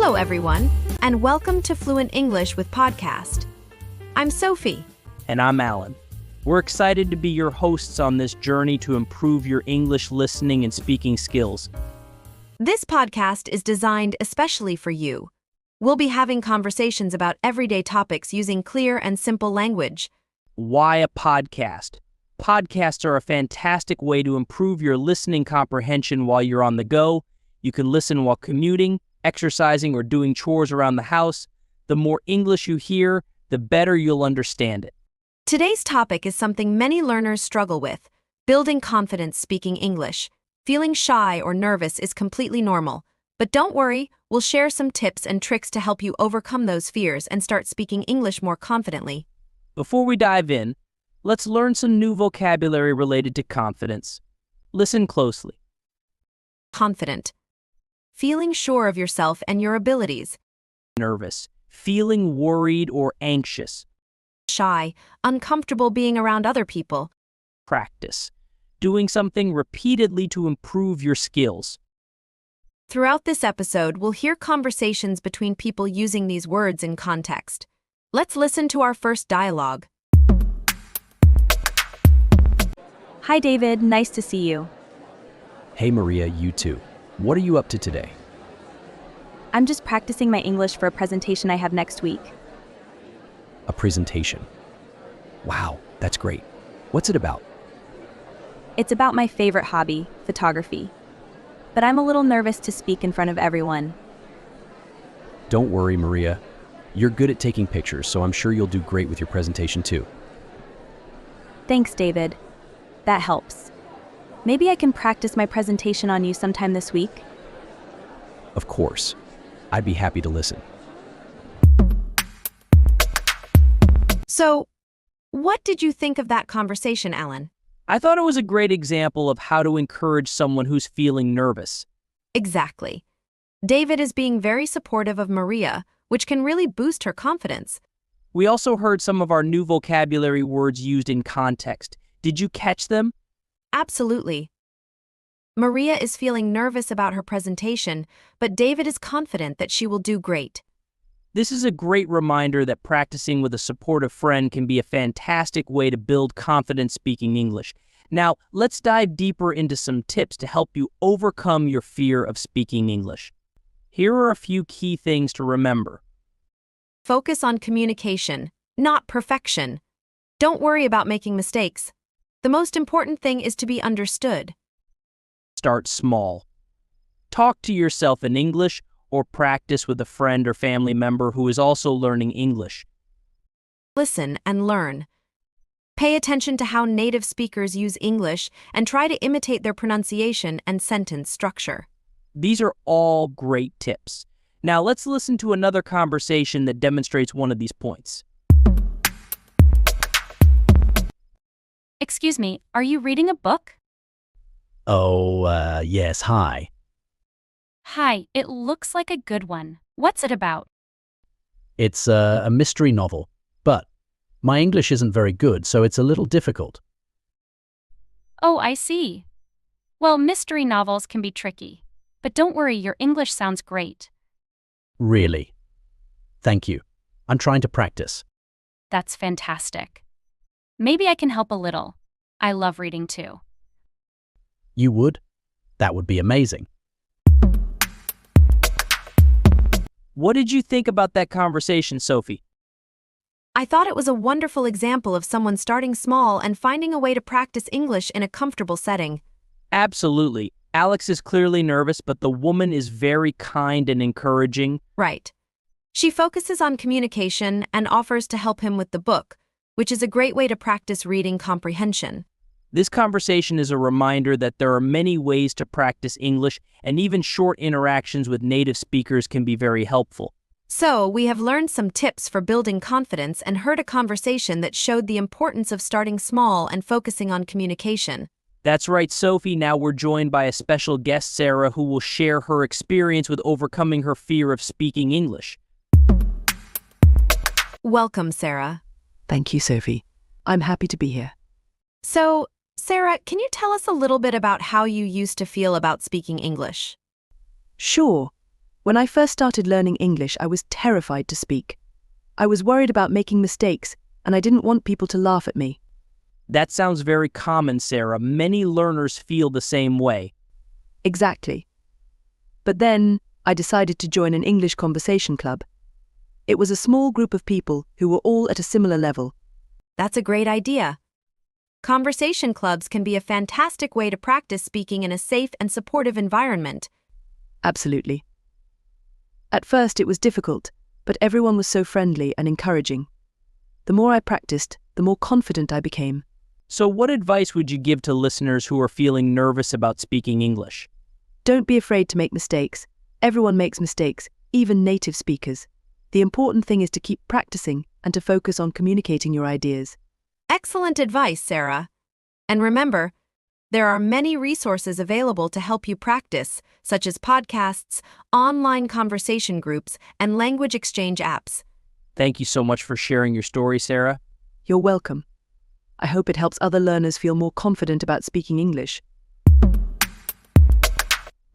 Hello, everyone, and welcome to Fluent English with Podcast. I'm Sophie. And I'm Alan. We're excited to be your hosts on this journey to improve your English listening and speaking skills. This podcast is designed especially for you. We'll be having conversations about everyday topics using clear and simple language. Why a podcast? Podcasts are a fantastic way to improve your listening comprehension while you're on the go. You can listen while commuting, exercising, or doing chores around the house. The more English you hear, the better you'll understand it. Today's topic is something many learners struggle with: building confidence speaking English. Feeling shy or nervous is completely normal. But don't worry, we'll share some tips and tricks to help you overcome those fears and start speaking English more confidently. Before we dive in, let's learn some new vocabulary related to confidence. Listen closely. Confident. Feeling sure of yourself and your abilities. Nervous. Feeling worried or anxious. Shy. Uncomfortable being around other people. Practice. Doing something repeatedly to improve your skills. Throughout this episode, we'll hear conversations between people using these words in context. Let's listen to our first dialogue. Hi, David. Nice to see you. Hey Maria, you too. What are you up to today? I'm just practicing my English for a presentation I have next week. A presentation. Wow, that's great. What's it about? It's about my favorite hobby, photography. But I'm a little nervous to speak in front of everyone. Don't worry, Maria. You're good at taking pictures, so I'm sure you'll do great with your presentation too. Thanks, David. That helps. Maybe I can practice my presentation on you sometime this week? Of course. I'd be happy to listen. So, what did you think of that conversation, Alan? I thought it was a great example of how to encourage someone who's feeling nervous. Exactly. David is being very supportive of Maria, which can really boost her confidence. We also heard some of our new vocabulary words used in context. Did you catch them? Absolutely. Maria is feeling nervous about her presentation, but David is confident that she will do great. This is a great reminder that practicing with a supportive friend can be a fantastic way to build confidence speaking English. Now, let's dive deeper into some tips to help you overcome your fear of speaking English. Here are a few key things to remember. Focus on communication, not perfection. Don't worry about making mistakes. The most important thing is to be understood. Start small. Talk to yourself in English or practice with a friend or family member who is also learning English. Listen and learn. Pay attention to how native speakers use English and try to imitate their pronunciation and sentence structure. These are all great tips. Now let's listen to another conversation that demonstrates one of these points. Excuse me, are you reading a book? Yes, hi. Hi, it looks like a good one. What's it about? It's a mystery novel, but my English isn't very good, so it's a little difficult. Oh, I see. Well, mystery novels can be tricky. But don't worry, your English sounds great. Really? Thank you. I'm trying to practice. That's fantastic. Maybe I can help a little. I love reading too. You would? That would be amazing. What did you think about that conversation, Sophie? I thought it was a wonderful example of someone starting small and finding a way to practice English in a comfortable setting. Absolutely. Alex is clearly nervous, but the woman is very kind and encouraging. Right. She focuses on communication and offers to help him with the book, which is a great way to practice reading comprehension. This conversation is a reminder that there are many ways to practice English, and even short interactions with native speakers can be very helpful. So, we have learned some tips for building confidence and heard a conversation that showed the importance of starting small and focusing on communication. That's right, Sophie. Now we're joined by a special guest, Sarah, who will share her experience with overcoming her fear of speaking English. Welcome, Sarah. Thank you, Sophie. I'm happy to be here. So, Sarah, can you tell us a little bit about how you used to feel about speaking English? Sure. When I first started learning English, I was terrified to speak. I was worried about making mistakes, and I didn't want people to laugh at me. That sounds very common, Sarah. Many learners feel the same way. Exactly. But then, I decided to join an English conversation club. It was a small group of people who were all at a similar level. That's a great idea. Conversation clubs can be a fantastic way to practice speaking in a safe and supportive environment. Absolutely. At first it was difficult, but everyone was so friendly and encouraging. The more I practiced, the more confident I became. So what advice would you give to listeners who are feeling nervous about speaking English? Don't be afraid to make mistakes. Everyone makes mistakes, even native speakers. The important thing is to keep practicing and to focus on communicating your ideas. Excellent advice, Sarah. And remember, there are many resources available to help you practice, such as podcasts, online conversation groups, and language exchange apps. Thank you so much for sharing your story, Sarah. You're welcome. I hope it helps other learners feel more confident about speaking English.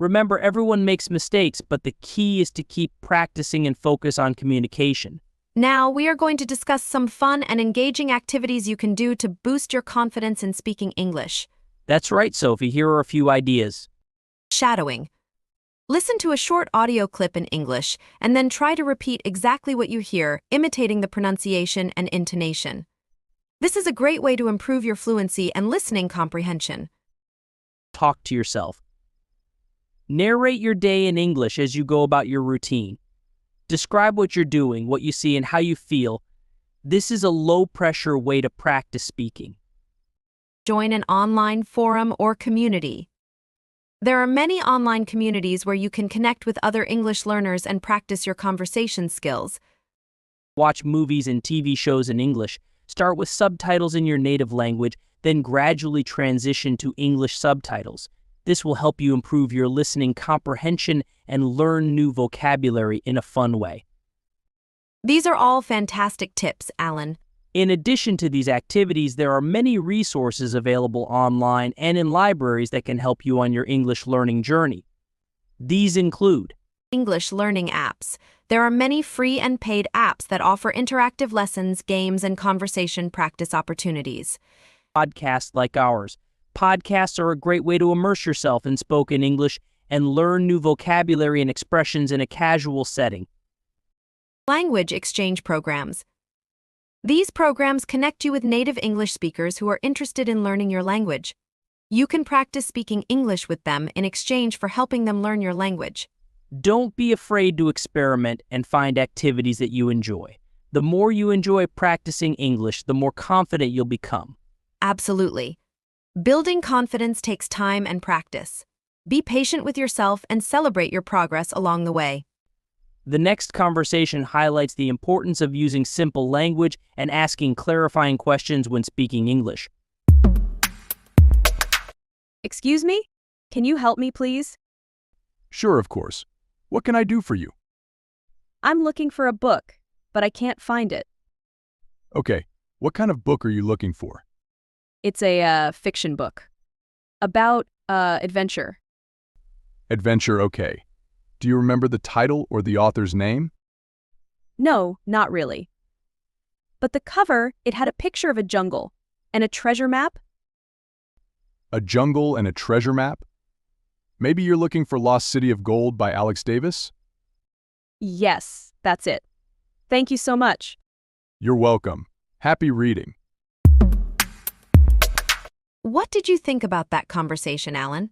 Remember, everyone makes mistakes, but the key is to keep practicing and focus on communication. Now, we are going to discuss some fun and engaging activities you can do to boost your confidence in speaking English. That's right, Sophie. Here are a few ideas. Shadowing. Listen to a short audio clip in English and then try to repeat exactly what you hear, imitating the pronunciation and intonation. This is a great way to improve your fluency and listening comprehension. Talk to yourself. Narrate your day in English as you go about your routine. Describe what you're doing, what you see, and how you feel. This is a low-pressure way to practice speaking. Join an online forum or community. There are many online communities where you can connect with other English learners and practice your conversation skills. Watch movies and TV shows in English. Start with subtitles in your native language, then gradually transition to English subtitles. This will help you improve your listening comprehension and learn new vocabulary in a fun way. These are all fantastic tips, Alan. In addition to these activities, there are many resources available online and in libraries that can help you on your English learning journey. These include English learning apps. There are many free and paid apps that offer interactive lessons, games, and conversation practice opportunities. Podcasts like ours. Podcasts are a great way to immerse yourself in spoken English and learn new vocabulary and expressions in a casual setting. Language exchange programs. These programs connect you with native English speakers who are interested in learning your language. You can practice speaking English with them in exchange for helping them learn your language. Don't be afraid to experiment and find activities that you enjoy. The more you enjoy practicing English, the more confident you'll become. Absolutely. Building confidence takes time and practice. Be patient with yourself and celebrate your progress along the way. The next conversation highlights the importance of using simple language and asking clarifying questions when speaking English. Excuse me? Can you help me, please? Sure, of course. What can I do for you? I'm looking for a book, but I can't find it. Okay, what kind of book are you looking for? It's a fiction book. About adventure. Adventure, okay. Do you remember the title or the author's name? No, not really. But the cover, it had a picture of a jungle and a treasure map. A jungle and a treasure map? Maybe you're looking for Lost City of Gold by Alex Davis? Yes, that's it. Thank you so much. You're welcome. Happy reading. What did you think about that conversation, Alan?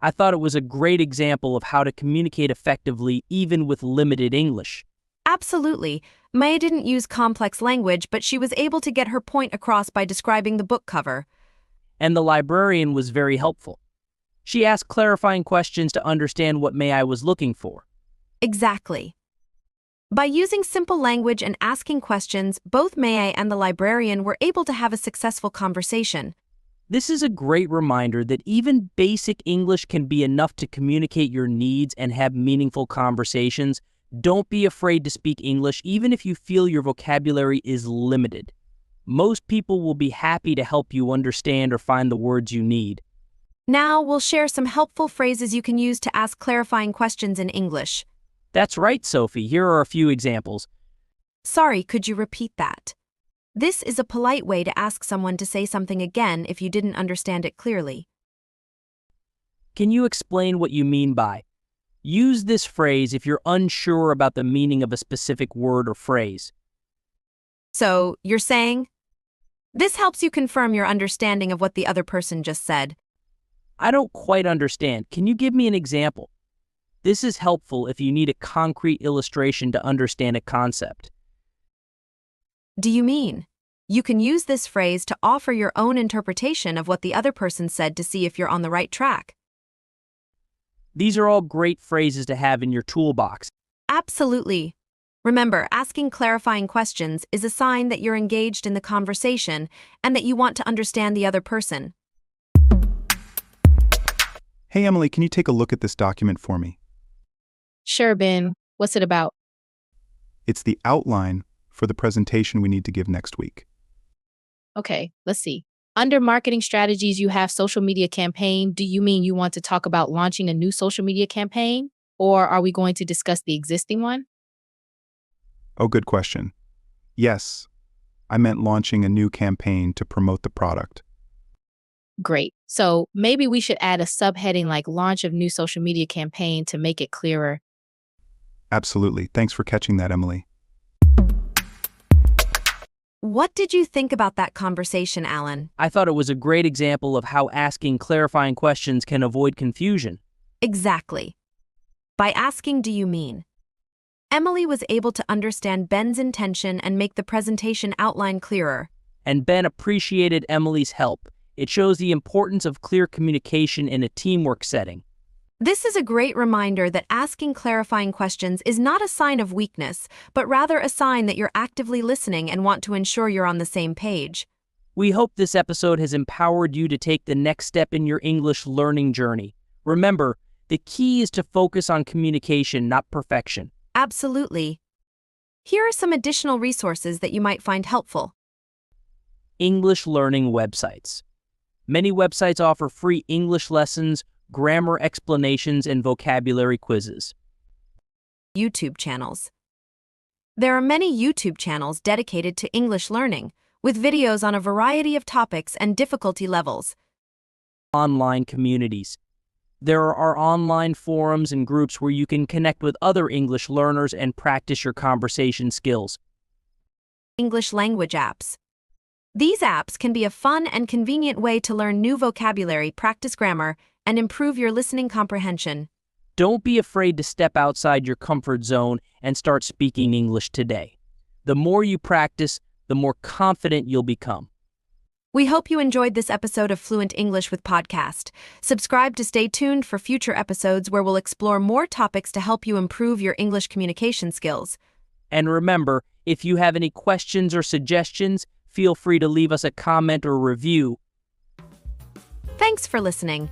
I thought it was a great example of how to communicate effectively even with limited English. Absolutely. Maya didn't use complex language, but she was able to get her point across by describing the book cover. And the librarian was very helpful. She asked clarifying questions to understand what Maya was looking for. Exactly. By using simple language and asking questions, both Maya and the librarian were able to have a successful conversation. This is a great reminder that even basic English can be enough to communicate your needs and have meaningful conversations. Don't be afraid to speak English, even if you feel your vocabulary is limited. Most people will be happy to help you understand or find the words you need. Now, we'll share some helpful phrases you can use to ask clarifying questions in English. That's right, Sophie. Here are a few examples. Sorry, could you repeat that? This is a polite way to ask someone to say something again if you didn't understand it clearly. Can you explain what you mean by? Use this phrase if you're unsure about the meaning of a specific word or phrase. So, you're saying? This helps you confirm your understanding of what the other person just said. I don't quite understand. Can you give me an example? This is helpful if you need a concrete illustration to understand a concept. Do you mean? You can use this phrase to offer your own interpretation of what the other person said to see if you're on the right track. These are all great phrases to have in your toolbox. Absolutely. Remember, asking clarifying questions is a sign that you're engaged in the conversation and that you want to understand the other person. Hey, Emily, can you take a look at this document for me? Sure, Ben. What's it about? It's the outline for the presentation we need to give next week. Okay, let's see. Under marketing strategies, you have social media campaign. Do you mean you want to talk about launching a new social media campaign? Or are we going to discuss the existing one? Oh, good question. Yes, I meant launching a new campaign to promote the product. Great. So maybe we should add a subheading like launch of new social media campaign to make it clearer. Absolutely. Thanks for catching that, Emily. What did you think about that conversation, Alan? I thought it was a great example of how asking clarifying questions can avoid confusion. Exactly. By asking, do you mean? Emily was able to understand Ben's intention and make the presentation outline clearer. And Ben appreciated Emily's help. It shows the importance of clear communication in a teamwork setting. This is a great reminder that asking clarifying questions is not a sign of weakness, but rather a sign that you're actively listening and want to ensure you're on the same page. We hope this episode has empowered you to take the next step in your English learning journey. Remember, the key is to focus on communication, not perfection. Absolutely. Here are some additional resources that you might find helpful. English learning websites. Many websites offer free English lessons, grammar explanations, and vocabulary quizzes. YouTube channels. There are many YouTube channels dedicated to English learning, with videos on a variety of topics and difficulty levels. Online communities. There are online forums and groups where you can connect with other English learners and practice your conversation skills. English language apps. These apps can be a fun and convenient way to learn new vocabulary, practice grammar, and improve your listening comprehension. Don't be afraid to step outside your comfort zone and start speaking English today. The more you practice, the more confident you'll become. We hope you enjoyed this episode of Fluent English with Podcast. Subscribe to stay tuned for future episodes where we'll explore more topics to help you improve your English communication skills. And remember, if you have any questions or suggestions, feel free to leave us a comment or review. Thanks for listening.